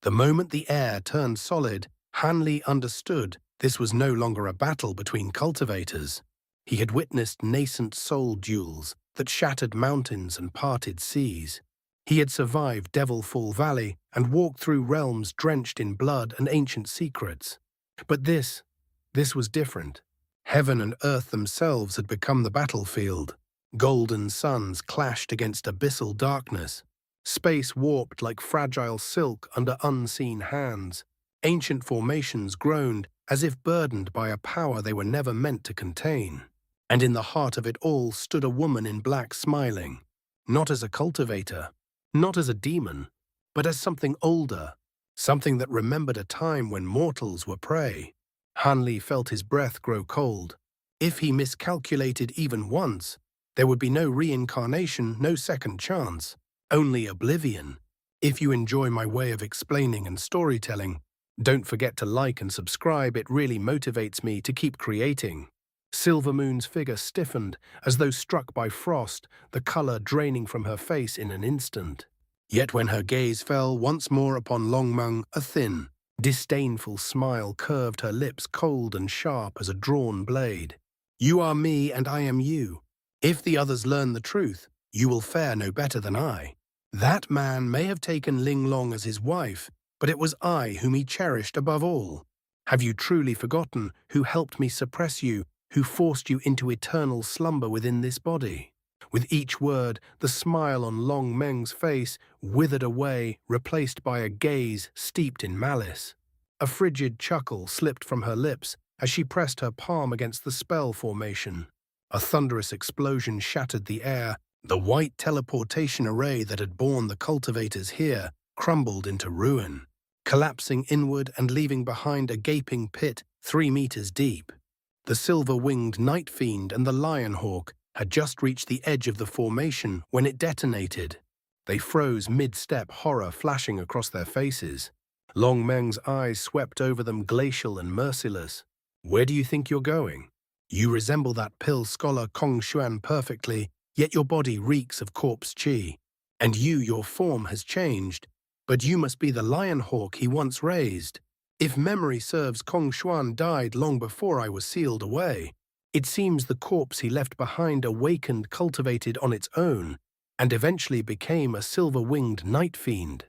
The moment the air turned solid, Hanli understood this was no longer a battle between cultivators. He had witnessed nascent soul duels that shattered mountains and parted seas. He had survived Devilfall Valley and walked through realms drenched in blood and ancient secrets. But this was different. Heaven and earth themselves had become the battlefield. Golden suns clashed against abyssal darkness. Space warped like fragile silk under unseen hands. Ancient formations groaned as if burdened by a power they were never meant to contain. And in the heart of it all stood a woman in black smiling, not as a cultivator, not as a demon, but as something older, something that remembered a time when mortals were prey. Hanli felt his breath grow cold. If he miscalculated even once, there would be no reincarnation, no second chance, only oblivion. If you enjoy my way of explaining and storytelling, don't forget to like and subscribe. It really motivates me to keep creating. Silvermoon's figure stiffened as though struck by frost, the color draining from her face in an instant. Yet when her gaze fell once more upon Long Meng, a thin, disdainful smile curved her lips, cold and sharp as a drawn blade. You are me and I am you. If the others learn the truth, you will fare no better than I. That man may have taken Ling Long as his wife, but it was I whom he cherished above all. Have you truly forgotten who helped me suppress you, who forced you into eternal slumber within this body? With each word, the smile on Long Meng's face withered away, replaced by a gaze steeped in malice. A frigid chuckle slipped from her lips as she pressed her palm against the spell formation. A thunderous explosion shattered the air. The white teleportation array that had borne the cultivators here crumbled into ruin, collapsing inward and leaving behind a gaping pit 3 meters deep. The silver-winged night fiend and the lion hawk had just reached the edge of the formation when it detonated. They froze mid-step, horror flashing across their faces. Long Meng's eyes swept over them, glacial and merciless. Where do you think you're going? You resemble that pill scholar Kong Xuan perfectly, yet your body reeks of corpse qi. And your form has changed, but you must be the lion hawk he once raised. If memory serves, Kong Xuan died long before I was sealed away. It seems the corpse he left behind awakened, cultivated on its own, and eventually became a silver-winged night fiend.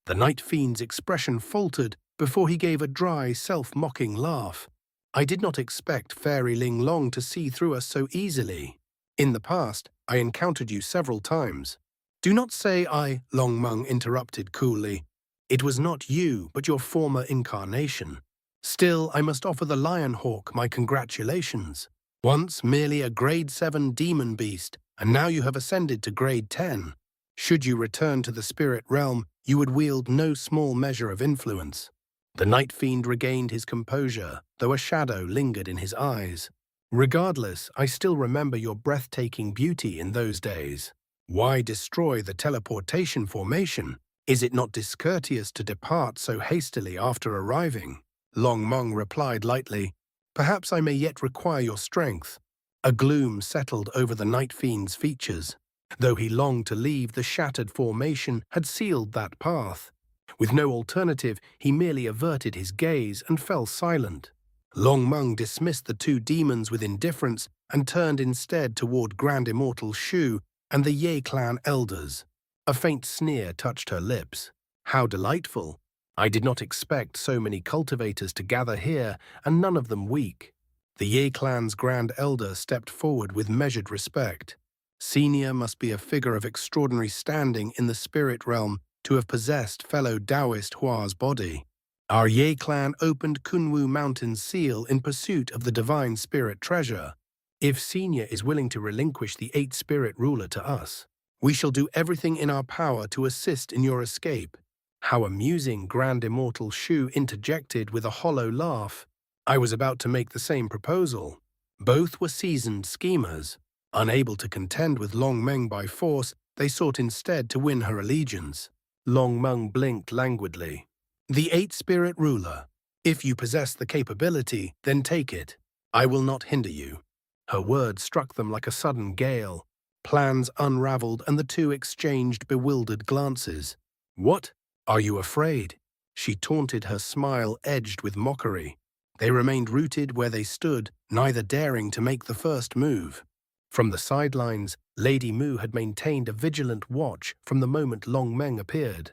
The night fiend's expression faltered before he gave a dry, self-mocking laugh. I did not expect Fairy Ling Long to see through us so easily. In the past, I encountered you several times. Do not say I, Long Meng interrupted coolly. It was not you, but your former incarnation. Still, I must offer the Lion Hawk my congratulations. Once merely a grade 7 demon beast, and now you have ascended to grade 10. Should you return to the spirit realm, you would wield no small measure of influence. The night fiend regained his composure, though a shadow lingered in his eyes. Regardless, I still remember your breathtaking beauty in those days. Why destroy the teleportation formation? Is it not discourteous to depart so hastily after arriving? Long Meng replied lightly, Perhaps I may yet require your strength. A gloom settled over the night fiend's features. Though he longed to leave, the shattered formation had sealed that path. With no alternative, he merely averted his gaze and fell silent. Long Meng dismissed the 2 demons with indifference and turned instead toward Grand Immortal Shu and the Ye clan elders. A faint sneer touched her lips. How delightful! I did not expect so many cultivators to gather here, and none of them weak. The Ye clan's grand elder stepped forward with measured respect. Senior must be a figure of extraordinary standing in the spirit realm to have possessed fellow Taoist Hua's body. Our Ye clan opened Kunwu Mountain's seal in pursuit of the divine spirit treasure. If Senior is willing to relinquish the 8 spirit ruler to us, we shall do everything in our power to assist in your escape. How amusing, Grand Immortal Shu interjected with a hollow laugh. I was about to make the same proposal. Both were seasoned schemers. Unable to contend with Long Meng by force, they sought instead to win her allegiance. Long Meng blinked languidly. The 8 spirit ruler. If you possess the capability, then take it. I will not hinder you. Her words struck them like a sudden gale. Plans unraveled and the 2 exchanged bewildered glances. What? Are you afraid? She taunted, her smile edged with mockery. They remained rooted where they stood, neither daring to make the first move. From the sidelines, Lady Mu had maintained a vigilant watch from the moment Long Meng appeared.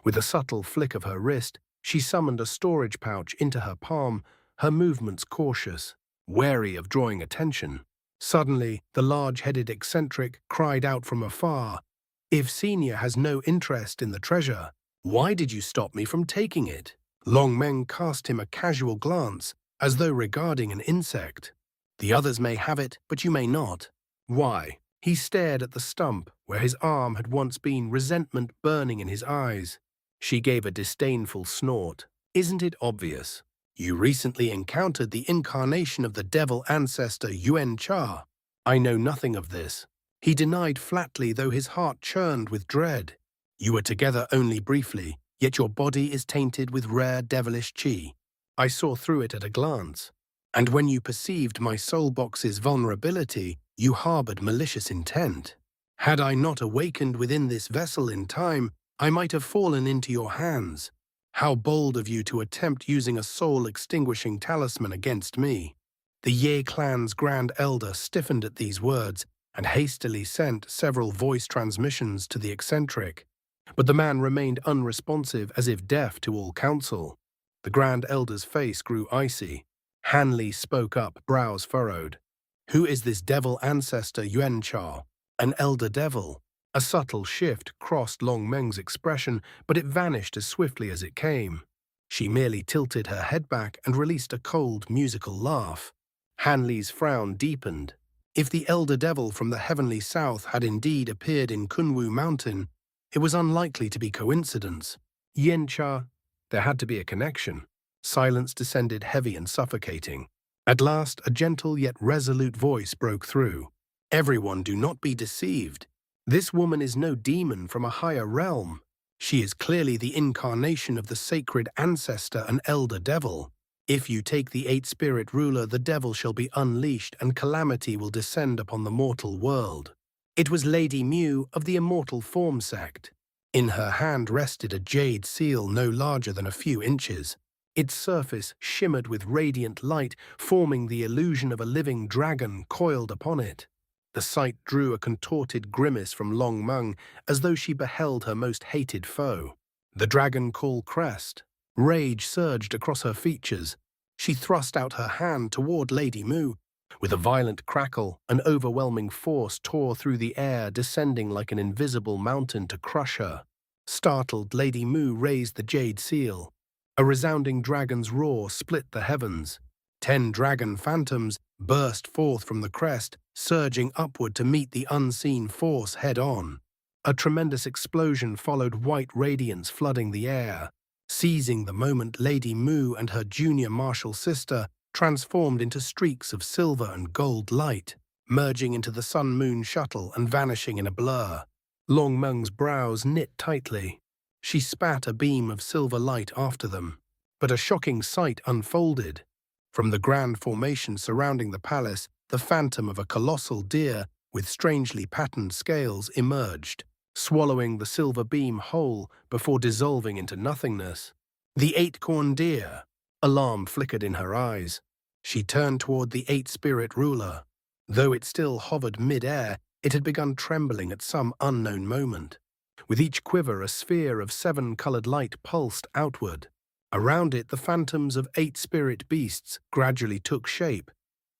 With a subtle flick of her wrist, she summoned a storage pouch into her palm, her movements cautious, wary of drawing attention. Suddenly, the large-headed eccentric cried out from afar, "If Senior has no interest in the treasure, why did you stop me from taking it?" Long Meng cast him a casual glance, as though regarding an insect. "The others may have it, but you may not." "Why?" He stared at the stump, where his arm had once been, resentment burning in his eyes. She gave a disdainful snort. "Isn't it obvious? You recently encountered the incarnation of the devil ancestor Yuan. I know nothing of this." He denied flatly, though his heart churned with dread. "You were together only briefly, yet your body is tainted with rare devilish qi. I saw through it at a glance. And when you perceived my soul box's vulnerability, you harbored malicious intent. Had I not awakened within this vessel in time, I might have fallen into your hands. How bold of you to attempt using a soul-extinguishing talisman against me." The Ye clan's Grand Elder stiffened at these words and hastily sent several voice transmissions to the eccentric. But the man remained unresponsive, as if deaf to all counsel. The Grand Elder's face grew icy. Hanli spoke up, brows furrowed. "Who is this devil ancestor Yuan? An elder devil?" A subtle shift crossed Long Meng's expression, but it vanished as swiftly as it came. She merely tilted her head back and released a cold, musical laugh. Hanli's frown deepened. If the elder devil from the heavenly south had indeed appeared in Kunwu Mountain, it was unlikely to be coincidence. Xianxia, there had to be a connection. Silence descended heavy and suffocating. At last, a gentle yet resolute voice broke through. "Everyone, do not be deceived. This woman is no demon from a higher realm. She is clearly the incarnation of the sacred ancestor and elder devil. If you take the eight-spirit ruler, the devil shall be unleashed and calamity will descend upon the mortal world." It was Lady Mu of the Immortal Form sect. In her hand rested a jade seal no larger than a few inches. Its surface shimmered with radiant light, forming the illusion of a living dragon coiled upon it. The sight drew a contorted grimace from Long Meng, as though she beheld her most hated foe. The dragon call crest. Rage surged across her features. She thrust out her hand toward Lady Mu. With a violent crackle, an overwhelming force tore through the air, descending like an invisible mountain to crush her. Startled, Lady Mu raised the jade seal. A resounding dragon's roar split the heavens. 10 dragon phantoms burst forth from the crest, surging upward to meet the unseen force head-on. A tremendous explosion followed, white radiance flooding the air. Seizing the moment, Lady Mu and her junior martial sister transformed into streaks of silver and gold light, merging into the sun-moon shuttle and vanishing in a blur. Long Meng's brows knit tightly. She spat a beam of silver light after them. But a shocking sight unfolded. From the grand formation surrounding the palace, the phantom of a colossal deer with strangely patterned scales emerged, swallowing the silver beam whole before dissolving into nothingness. The 8-corned deer. Alarm flickered in her eyes. She turned toward the 8-spirit ruler. Though it still hovered mid-air, it had begun trembling at some unknown moment. With each quiver, a sphere of 7-colored light pulsed outward. Around it, the phantoms of 8-spirit beasts gradually took shape,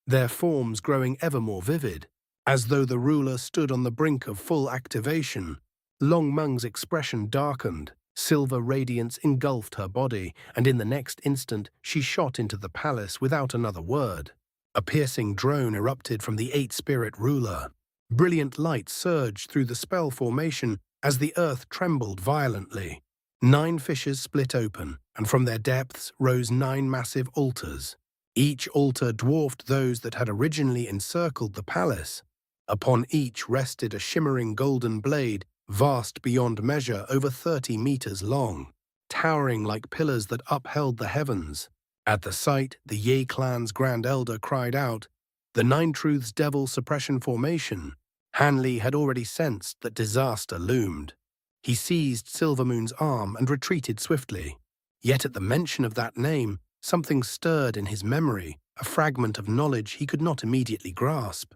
their forms growing ever more vivid. As though the ruler stood on the brink of full activation, Long Meng's expression darkened. Silver radiance engulfed her body, and in the next instant she shot into the palace without another word. A piercing drone erupted from the 8-spirit ruler. Brilliant light surged through the spell formation as the earth trembled violently. 9 fissures split open, and from their depths rose 9 massive altars. Each altar dwarfed those that had originally encircled the palace. Upon each rested a shimmering golden blade, vast beyond measure, over 30 meters long, towering like pillars that upheld the heavens. At the sight, the Ye clan's Grand Elder cried out, "The 9 Truths Devil Suppression Formation." Hanli had already sensed that disaster loomed. He seized Silvermoon's arm and retreated swiftly. Yet at the mention of that name, something stirred in his memory, a fragment of knowledge he could not immediately grasp.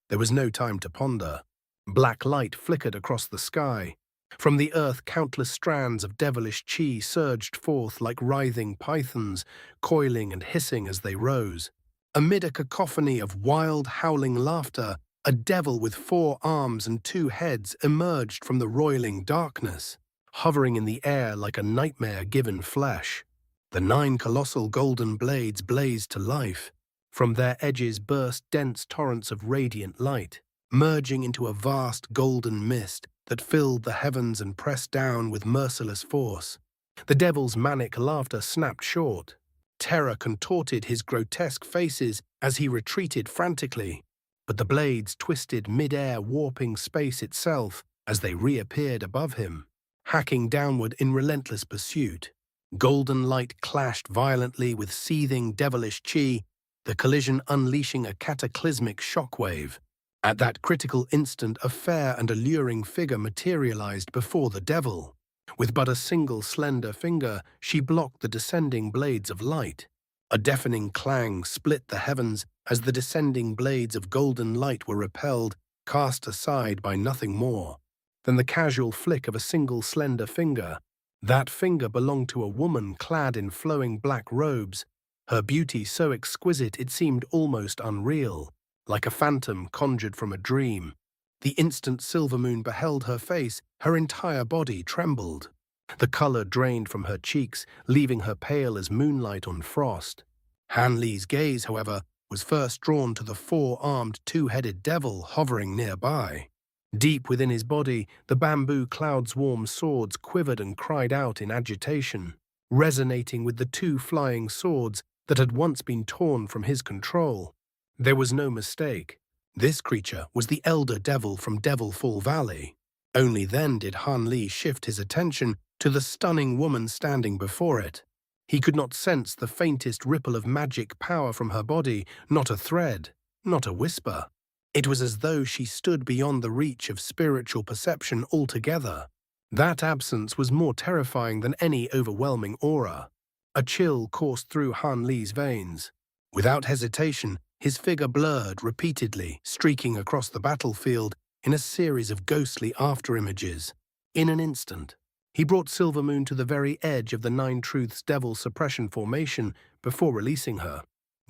There was no time to ponder. Black light flickered across the sky. From the earth, countless strands of devilish chi surged forth like writhing pythons, coiling and hissing as they rose. Amid a cacophony of wild, howling laughter, a devil with 4 arms and 2 heads emerged from the roiling darkness, hovering in the air like a nightmare given flesh. The 9 colossal golden blades blazed to life. From their edges burst dense torrents of radiant light, merging into a vast golden mist that filled the heavens and pressed down with merciless force. The devil's manic laughter snapped short. Terror contorted his grotesque faces as he retreated frantically, but the blades twisted mid-air, warping space itself as they reappeared above him, hacking downward in relentless pursuit. Golden light clashed violently with seething devilish chi, the collision unleashing a cataclysmic shockwave. At that critical instant, a fair and alluring figure materialized before the devil. With but a single slender finger, she blocked the descending blades of light. A deafening clang split the heavens as the descending blades of golden light were repelled, cast aside by nothing more than the casual flick of a single slender finger. That finger belonged to a woman clad in flowing black robes, her beauty so exquisite it seemed almost unreal, like a phantom conjured from a dream. The instant Silvermoon beheld her face, her entire body trembled. The color drained from her cheeks, leaving her pale as moonlight on frost. Han Li's gaze, however, was first drawn to the 4-armed, 2-headed devil hovering nearby. Deep within his body, the bamboo cloud's warm swords quivered and cried out in agitation, resonating with the 2 flying swords that had once been torn from his control. There was no mistake. This creature was the elder devil from Devil Fall Valley. Only then did Han Li shift his attention to the stunning woman standing before it. He could not sense the faintest ripple of magic power from her body, not a thread, not a whisper. It was as though she stood beyond the reach of spiritual perception altogether. That absence was more terrifying than any overwhelming aura. A chill coursed through Han Li's veins. Without hesitation, his figure blurred repeatedly, streaking across the battlefield in a series of ghostly afterimages. In an instant, he brought Silvermoon to the very edge of the 9 Truths Devil suppression formation before releasing her.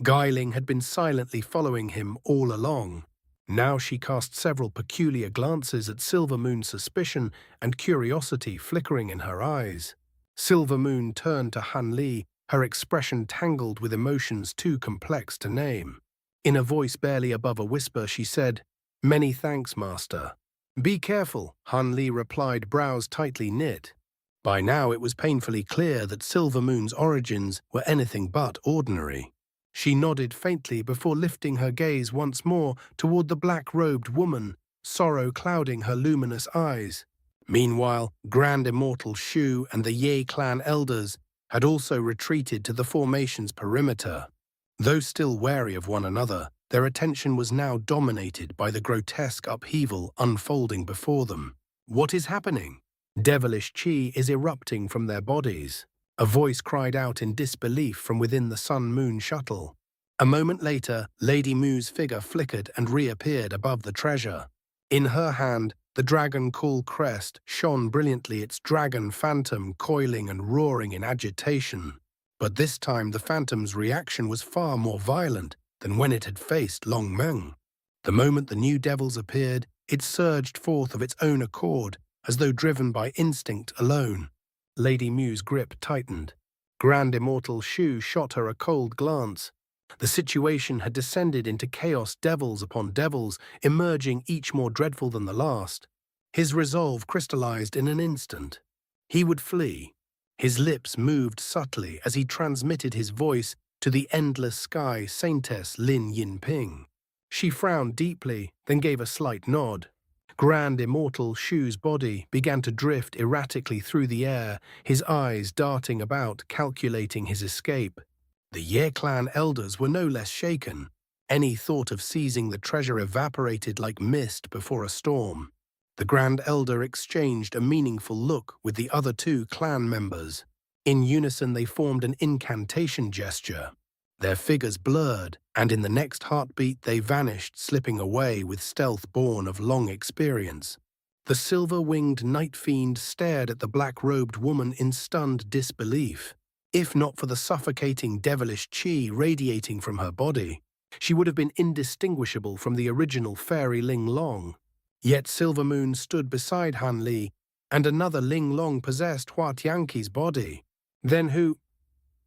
Guiling had been silently following him all along. Now she cast several peculiar glances at Silvermoon's suspicion and curiosity flickering in her eyes. Silvermoon turned to Han Li, her expression tangled with emotions too complex to name. In a voice barely above a whisper, she said, "Many thanks, Master." "Be careful," Han Li replied, brows tightly knit. By now it was painfully clear that Silvermoon's origins were anything but ordinary. She nodded faintly before lifting her gaze once more toward the black-robed woman, sorrow clouding her luminous eyes. Meanwhile, Grand Immortal Shu and the Ye clan elders had also retreated to the formation's perimeter. Though still wary of one another, their attention was now dominated by the grotesque upheaval unfolding before them. What is happening? Devilish chi is erupting from their bodies. A voice cried out in disbelief from within the Sun-Moon shuttle. A moment later, Lady Mu's figure flickered and reappeared above the treasure. In her hand, the dragon cool crest shone brilliantly, its dragon phantom coiling and roaring in agitation. But this time the phantom's reaction was far more violent than when it had faced Long Meng. The moment the new devils appeared, it surged forth of its own accord, as though driven by instinct alone. Lady Mu's grip tightened. Grand Immortal Shu shot her a cold glance. The situation had descended into chaos, devils upon devils, emerging each more dreadful than the last. His resolve crystallized in an instant. He would flee. His lips moved subtly as he transmitted his voice to the endless sky saintess Lin Yinping. She frowned deeply, then gave a slight nod. Grand Immortal Shu's body began to drift erratically through the air, his eyes darting about, calculating his escape. The Ye clan elders were no less shaken. Any thought of seizing the treasure evaporated like mist before a storm. The Grand Elder exchanged a meaningful look with the other 2 clan members. In unison they formed an incantation gesture. Their figures blurred, and in the next heartbeat they vanished, slipping away with stealth born of long experience. The silver-winged night fiend stared at the black-robed woman in stunned disbelief. If not for the suffocating devilish qi radiating from her body, she would have been indistinguishable from the original fairy Ling Long. Yet Silver Moon stood beside Han Li, and another Ling Long possessed Hua Tianqi's body. Then who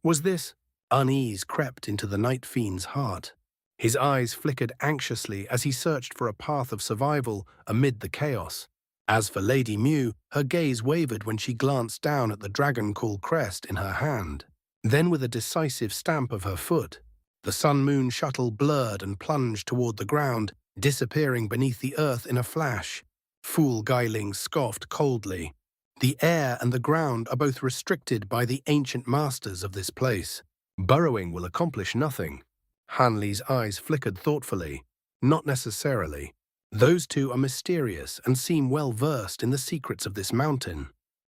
was this? Unease crept into the night fiend's heart. His eyes flickered anxiously as he searched for a path of survival amid the chaos. As for Lady Mew, her gaze wavered when she glanced down at the dragon-call crest in her hand. Then with a decisive stamp of her foot, the sun-moon shuttle blurred and plunged toward the ground, disappearing beneath the earth in a flash. Fool Guiling scoffed coldly. The air and the ground are both restricted by the ancient masters of this place. Burrowing will accomplish nothing. Han Li's eyes flickered thoughtfully. Not necessarily. Those two are mysterious and seem well versed in the secrets of this mountain.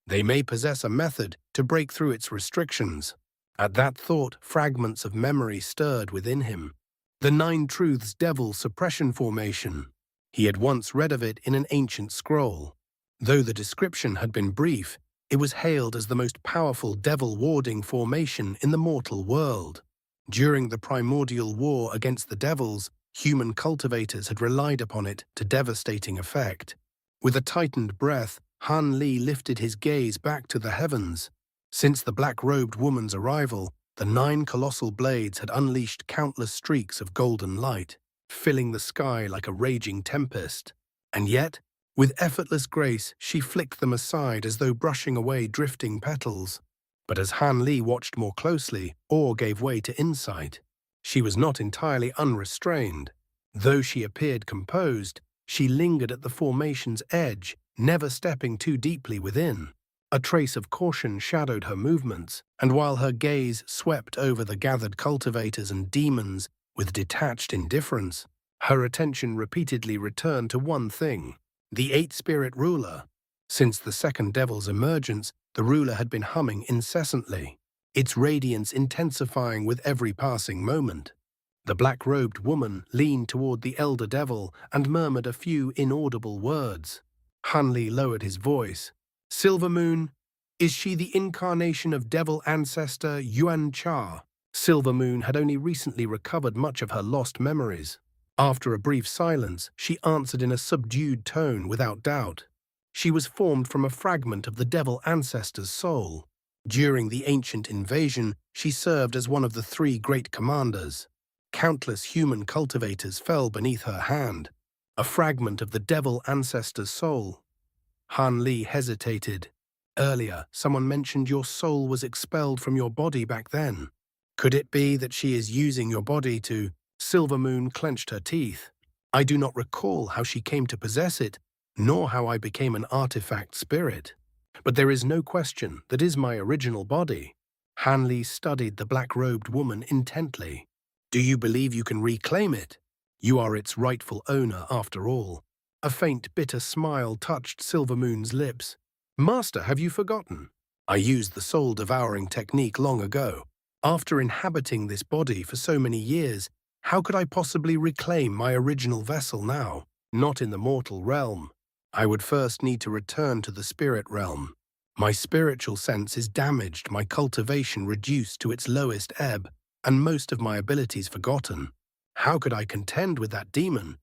They may possess a method to break through its restrictions. At that thought, fragments of memory stirred within him. The Nine Truths Devil Suppression Formation. He had once read of it in an ancient scroll. Though the description had been brief, it was hailed as the most powerful devil-warding formation in the mortal world. During the primordial war against the devils, human cultivators had relied upon it to devastating effect. With a tightened breath, Han Li lifted his gaze back to the heavens. Since the black-robed woman's arrival, the 9 colossal blades had unleashed countless streaks of golden light, filling the sky like a raging tempest. And yet, with effortless grace, she flicked them aside as though brushing away drifting petals. But as Han Li watched more closely, awe gave way to insight. She was not entirely unrestrained. Though she appeared composed, she lingered at the formation's edge, never stepping too deeply within. A trace of caution shadowed her movements, and while her gaze swept over the gathered cultivators and demons with detached indifference, her attention repeatedly returned to one thing: the 8-spirit ruler. Since the second devil's emergence, the ruler had been humming incessantly, its radiance intensifying with every passing moment. The black-robed woman leaned toward the elder devil and murmured a few inaudible words. Han Li lowered his voice. "Silver Moon, is she the incarnation of devil ancestor Yuan Cha?" Silver Moon had only recently recovered much of her lost memories. After a brief silence, she answered in a subdued tone without doubt. She was formed from a fragment of the devil ancestor's soul. During the ancient invasion, she served as one of the 3 great commanders. Countless human cultivators fell beneath her hand. A fragment of the devil ancestor's soul. Han Li hesitated. "Earlier, someone mentioned your soul was expelled from your body back then. Could it be that she is using your body to—" Silver Moon clenched her teeth. "I do not recall how she came to possess it, nor how I became an artifact spirit. But there is no question that is my original body." Han Li studied the black-robed woman intently. "Do you believe you can reclaim it? You are its rightful owner after all." A faint, bitter smile touched Silver Moon's lips. "Master, have you forgotten? I used the soul-devouring technique long ago. After inhabiting this body for so many years, how could I possibly reclaim my original vessel now? Not in the mortal realm. I would first need to return to the spirit realm. My spiritual sense is damaged, my cultivation reduced to its lowest ebb, and most of my abilities forgotten. How could I contend with that demon?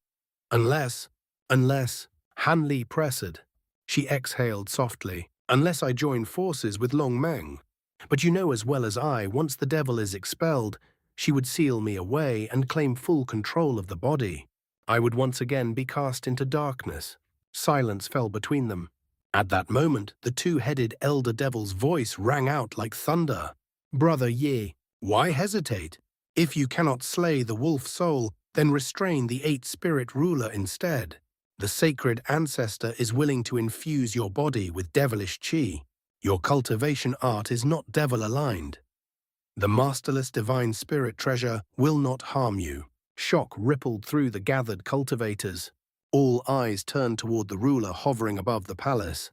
Unless, Han Li pressed. She exhaled softly. "Unless I join forces with Long Meng. But you know as well as I, once the devil is expelled, she would seal me away and claim full control of the body. I would once again be cast into darkness." Silence fell between them. At that moment, the 2-headed elder devil's voice rang out like thunder. "Brother Ye, why hesitate? If you cannot slay the wolf soul, then restrain the 8-spirit ruler instead. The sacred ancestor is willing to infuse your body with devilish qi. Your cultivation art is not devil-aligned. The masterless divine spirit treasure will not harm you." Shock rippled through the gathered cultivators. All eyes turned toward the ruler hovering above the palace.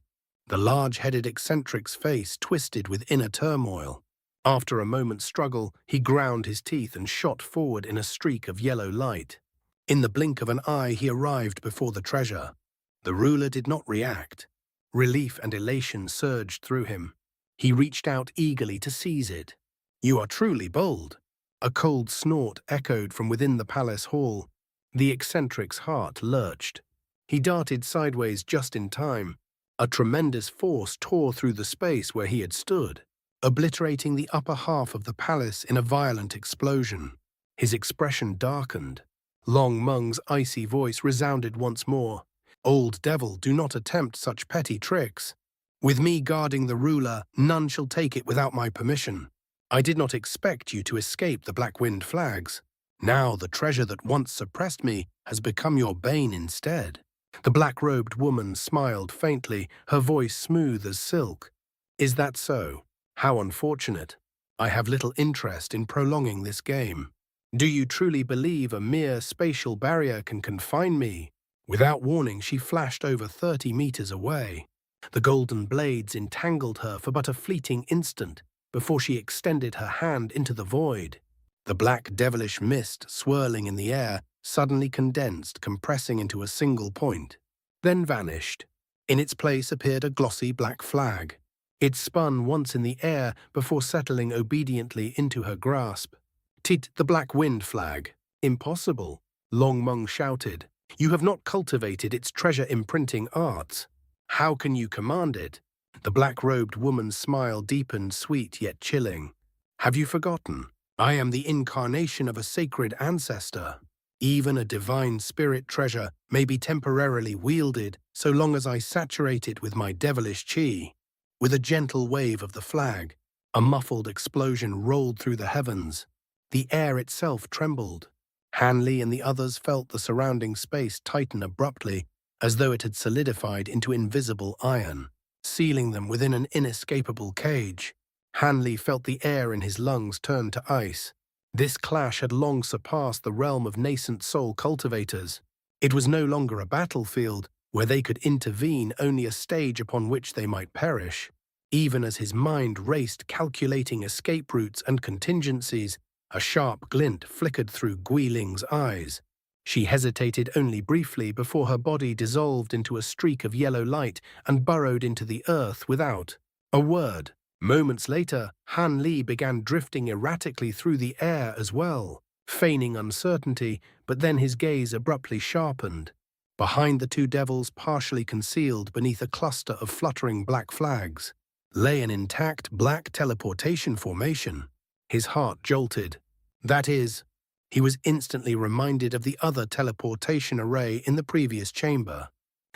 The large-headed eccentric's face twisted with inner turmoil. After a moment's struggle, he ground his teeth and shot forward in a streak of yellow light. In the blink of an eye, he arrived before the treasure. The ruler did not react. Relief and elation surged through him. He reached out eagerly to seize it. "You are truly bold." A cold snort echoed from within the palace hall. The eccentric's heart lurched. He darted sideways just in time. A tremendous force tore through the space where he had stood, obliterating the upper half of the palace in a violent explosion. His expression darkened. Long Meng's icy voice resounded once more. "Old devil, do not attempt such petty tricks. With me guarding the ruler, none shall take it without my permission. I did not expect you to escape the Black Wind flags. Now the treasure that once suppressed me has become your bane instead." The black-robed woman smiled faintly, her voice smooth as silk. "Is that so? How unfortunate. I have little interest in prolonging this game. Do you truly believe a mere spatial barrier can confine me?" Without warning, she flashed over 30 meters away. The golden blades entangled her for but a fleeting instant before she extended her hand into the void. The black devilish mist swirling in the air suddenly condensed, compressing into a single point, then vanished. In its place appeared a glossy black flag. It spun once in the air before settling obediently into her grasp. "Tit, the Black Wind flag. Impossible," Long Meng shouted. "You have not cultivated its treasure-imprinting arts. How can you command it?" The black-robed woman's smile deepened, sweet yet chilling. "Have you forgotten? I am the incarnation of a sacred ancestor. Even a divine spirit treasure may be temporarily wielded so long as I saturate it with my devilish chi." With a gentle wave of the flag, a muffled explosion rolled through the heavens. The air itself trembled. Hanley and the others felt the surrounding space tighten abruptly, as though it had solidified into invisible iron, sealing them within an inescapable cage. Hanley felt the air in his lungs turn to ice. This clash had long surpassed the realm of nascent soul cultivators. It was no longer a battlefield where they could intervene, only a stage upon which they might perish. Even as his mind raced, calculating escape routes and contingencies, a sharp glint flickered through Wielding's eyes. She hesitated only briefly before her body dissolved into a streak of yellow light and burrowed into the earth without a word. Moments later, Han Li began drifting erratically through the air as well, feigning uncertainty, but then his gaze abruptly sharpened. Behind the two devils, partially concealed beneath a cluster of fluttering black flags, lay an intact black teleportation formation. His heart jolted. That is, he was instantly reminded of the other teleportation array in the previous chamber.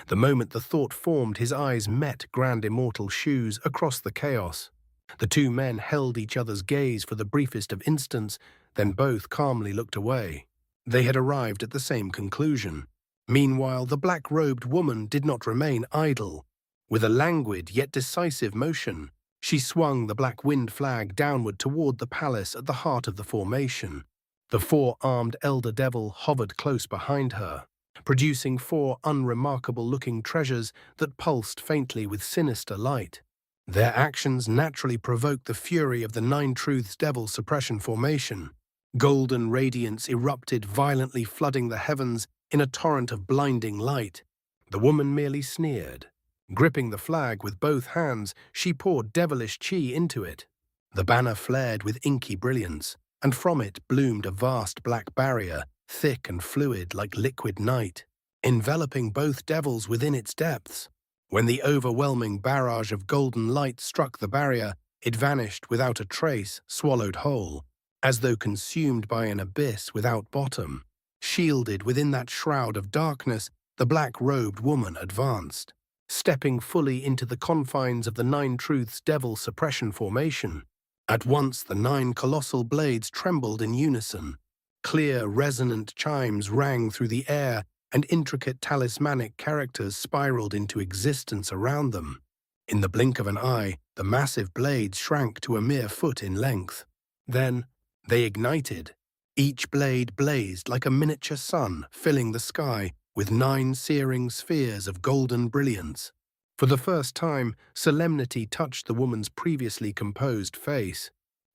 The moment the thought formed, his eyes met Grand Immortal Shu's across the chaos. The two men held each other's gaze for the briefest of instants, then both calmly looked away. They had arrived at the same conclusion. Meanwhile, the black-robed woman did not remain idle. With a languid yet decisive motion, she swung the Black Wind flag downward toward the palace at the heart of the formation. The four-armed elder devil hovered close behind her, producing four unremarkable-looking treasures that pulsed faintly with sinister light. Their actions naturally provoked the fury of the Nine Truths Devil Suppression Formation. Golden radiance erupted, violently flooding the heavens in a torrent of blinding light. The woman merely sneered. Gripping the flag with both hands, she poured devilish chi into it. The banner flared with inky brilliance, and from it bloomed a vast black barrier, thick and fluid like liquid night, enveloping both devils within its depths. When the overwhelming barrage of golden light struck the barrier, it vanished without a trace, swallowed whole, as though consumed by an abyss without bottom. Shielded within that shroud of darkness, the black-robed woman advanced, stepping fully into the confines of the Nine Truths Devil Suppression Formation. At once the 9 colossal blades trembled in unison. Clear, resonant chimes rang through the air, and intricate talismanic characters spiraled into existence around them. In the blink of an eye, the massive blades shrank to a mere foot in length. Then they ignited. Each blade blazed like a miniature sun, filling the sky with 9 searing spheres of golden brilliance. For the first time, solemnity touched the woman's previously composed face.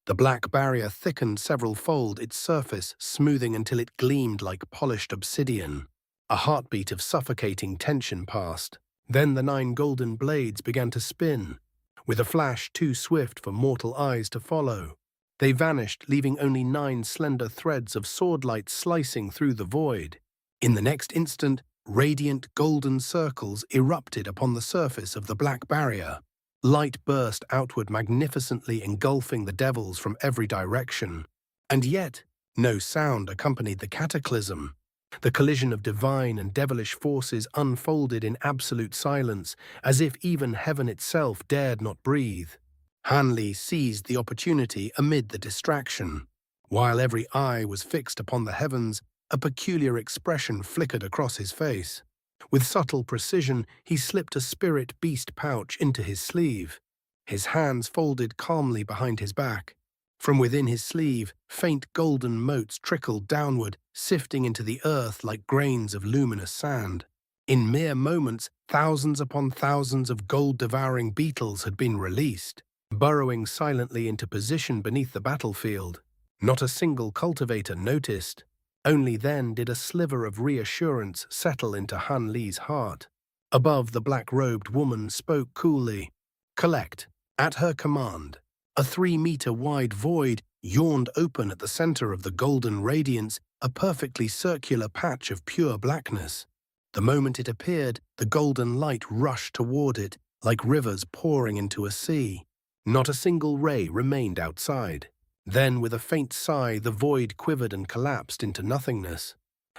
The black barrier thickened several fold, its surface smoothing until it gleamed like polished obsidian. A heartbeat of suffocating tension passed. Then the 9 golden blades began to spin, with a flash too swift for mortal eyes to follow. They vanished, leaving only 9 slender threads of swordlight slicing through the void. In the next instant, radiant golden circles erupted upon the surface of the black barrier. Light burst outward magnificently, engulfing the devils from every direction. And yet, no sound accompanied the cataclysm. The collision of divine and devilish forces unfolded in absolute silence, as if even heaven itself dared not breathe. Hanli seized the opportunity amid the distraction. While every eye was fixed upon the heavens, a peculiar expression flickered across his face. With subtle precision, he slipped a spirit beast pouch into his sleeve. His hands folded calmly behind his back. From within his sleeve, faint golden motes trickled downward, sifting into the earth like grains of luminous sand. In mere moments, thousands upon thousands of gold-devouring beetles had been released, burrowing silently into position beneath the battlefield. Not a single cultivator noticed. Only then did a sliver of reassurance settle into Han Li's heart. Above, the black-robed woman spoke coolly. "Collect." At her command, a 3-meter-wide void yawned open at the center of the golden radiance, a perfectly circular patch of pure blackness. The moment it appeared, the golden light rushed toward it, like rivers pouring into a sea. Not a single ray remained outside. Then, with a faint sigh, the void quivered and collapsed into nothingness.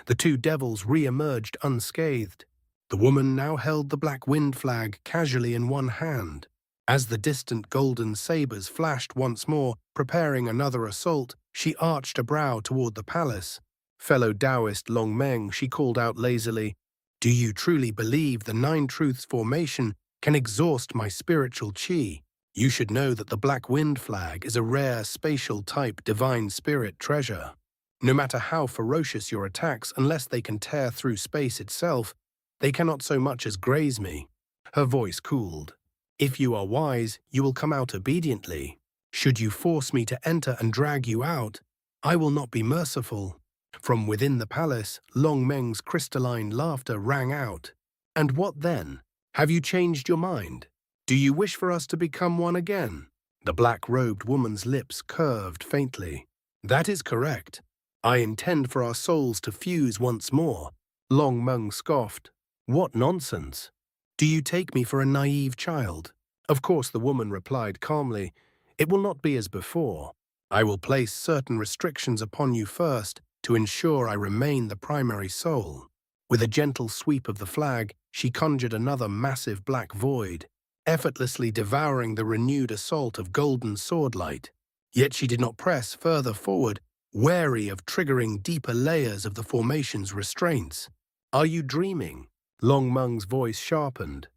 The 2 devils re-emerged unscathed. The woman now held the black wind flag casually in one hand. As the distant golden sabers flashed once more, preparing another assault, she arched a brow toward the palace. Fellow Taoist Long Meng, she called out lazily, "Do you truly believe the 9 Truths formation can exhaust my spiritual qi? You should know that the Black Wind Flag is a rare spatial-type divine spirit treasure. No matter how ferocious your attacks, unless they can tear through space itself, they cannot so much as graze me." Her voice cooled. "If you are wise, you will come out obediently. Should you force me to enter and drag you out, I will not be merciful." From within the palace, Long Meng's crystalline laughter rang out. "And what then? Have you changed your mind? Do you wish for us to become one again?" The black-robed woman's lips curved faintly. "That is correct. I intend for our souls to fuse once more." Long Meng scoffed. "What nonsense! Do you take me for a naive child?" Of course, the woman replied calmly, "It will not be as before. I will place certain restrictions upon you first to ensure I remain the primary soul." With a gentle sweep of the flag, she conjured another massive black void, effortlessly devouring the renewed assault of golden swordlight. Yet she did not press further forward, wary of triggering deeper layers of the formation's restraints. "Are you dreaming?" Long Meng's voice sharpened.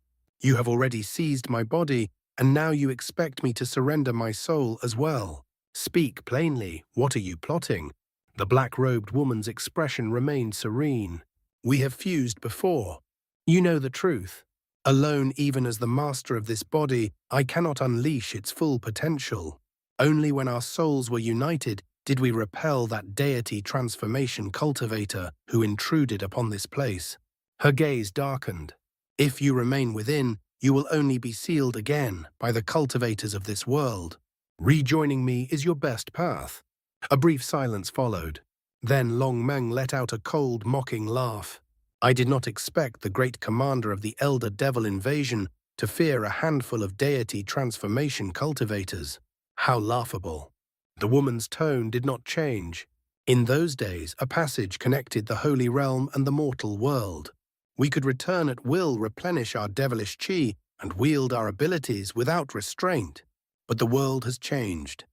"You have already seized my body, and now you expect me to surrender my soul as well. Speak plainly, what are you plotting?" The black-robed woman's expression remained serene. "We have fused before. You know the truth. Alone, even as the master of this body, I cannot unleash its full potential. Only when our souls were united did we repel that deity transformation cultivator who intruded upon this place." Her gaze darkened. "If you remain within, you will only be sealed again by the cultivators of this world. Rejoining me is your best path." A brief silence followed. Then Long Meng let out a cold, mocking laugh. "I did not expect the great commander of the Elder Devil invasion to fear a handful of deity transformation cultivators. How laughable." The woman's tone did not change. "In those days, a passage connected the Holy Realm and the mortal world. We could return at will, replenish our devilish qi, and wield our abilities without restraint. But the world has changed.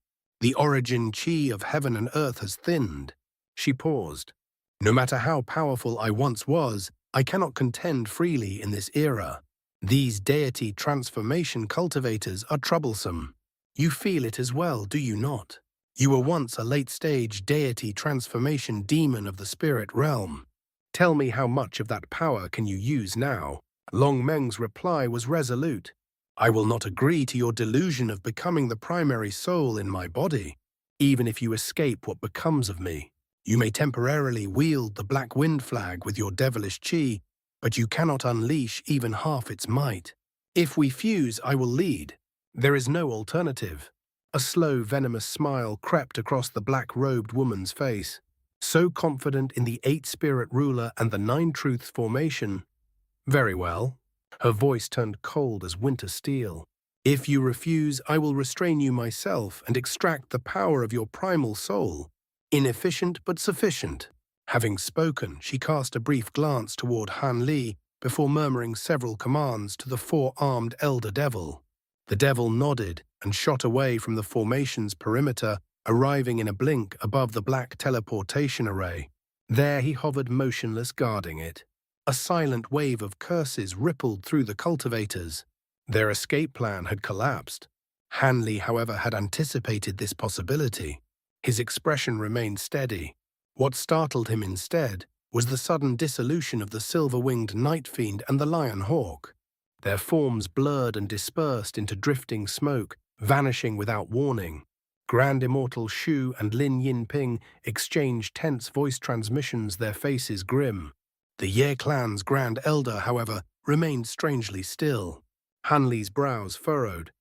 The origin qi of heaven and earth has thinned." She paused. "No matter how powerful I once was, I cannot contend freely in this era. These deity transformation cultivators are troublesome. You feel it as well, do you not? You were once a late-stage deity transformation demon of the spirit realm. Tell me how much of that power can you use now?" Long Meng's reply was resolute. I will not agree to your delusion of becoming the primary soul in my body, even if you escape what becomes of me. You may temporarily wield the black wind flag with your devilish chi, but you cannot unleash even half its might. If we fuse, I will lead. There is no alternative. A slow, venomous smile crept across the black-robed woman's face. So confident in the eight-spirit ruler and the nine truths formation. Very well. Her voice turned cold as winter steel. If you refuse, I will restrain you myself and extract the power of your primal soul. Inefficient but sufficient. Having spoken, she cast a brief glance toward Han Li before murmuring several commands to the four-armed elder devil. The devil nodded and shot away from the formation's perimeter, arriving in a blink above the black teleportation array. There he hovered motionless, guarding it. A silent wave of curses rippled through the cultivators. Their escape plan had collapsed. Han Li, however, had anticipated this possibility. His expression remained steady. What startled him instead was the sudden dissolution of the silver-winged night fiend and the lion hawk. Their forms blurred and dispersed into drifting smoke, vanishing without warning. Grand Immortal Shu and Lin Yinping exchanged tense voice transmissions, their faces grim. The Ye clan's Grand Elder, however, remained strangely still. Han Li's brows furrowed.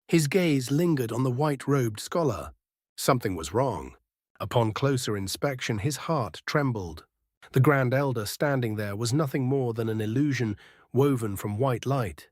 His gaze lingered on the white-robed scholar. Something was wrong. Upon closer inspection, his heart trembled. The Grand Elder standing there was nothing more than an illusion woven from white light.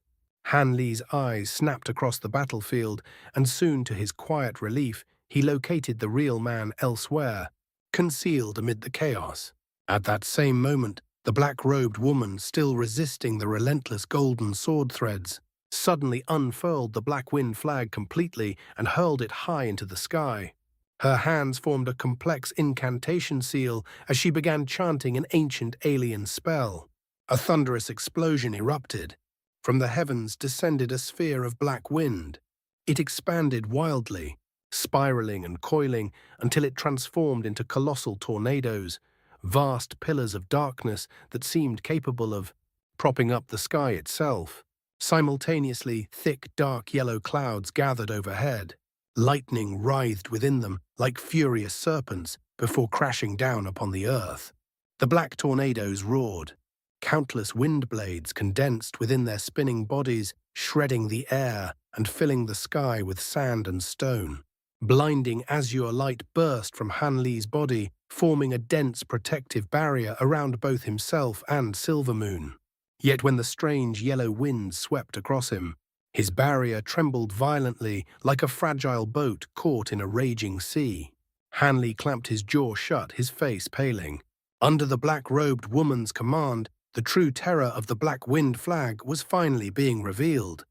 Han Li's eyes snapped across the battlefield, and soon, to his quiet relief, he located the real man elsewhere, concealed amid the chaos. At that same moment, the black-robed woman, still resisting the relentless golden sword threads, suddenly unfurled the black wind flag completely and hurled it high into the sky. Her hands formed a complex incantation seal as she began chanting an ancient alien spell. A thunderous explosion erupted. From the heavens descended a sphere of black wind. It expanded wildly, spiraling and coiling until it transformed into colossal tornadoes, vast pillars of darkness that seemed capable of propping up the sky itself. Simultaneously, thick, dark yellow clouds gathered overhead. Lightning writhed within them like furious serpents before crashing down upon the earth. The black tornadoes roared. Countless wind blades condensed within their spinning bodies, shredding the air and filling the sky with sand and stone. Blinding azure light burst from Han Li's body, forming a dense protective barrier around both himself and Silvermoon. Yet when the strange yellow wind swept across him, his barrier trembled violently like a fragile boat caught in a raging sea. Han Li clamped his jaw shut, his face paling. Under the black-robed woman's command, the true terror of the black wind flag was finally being revealed.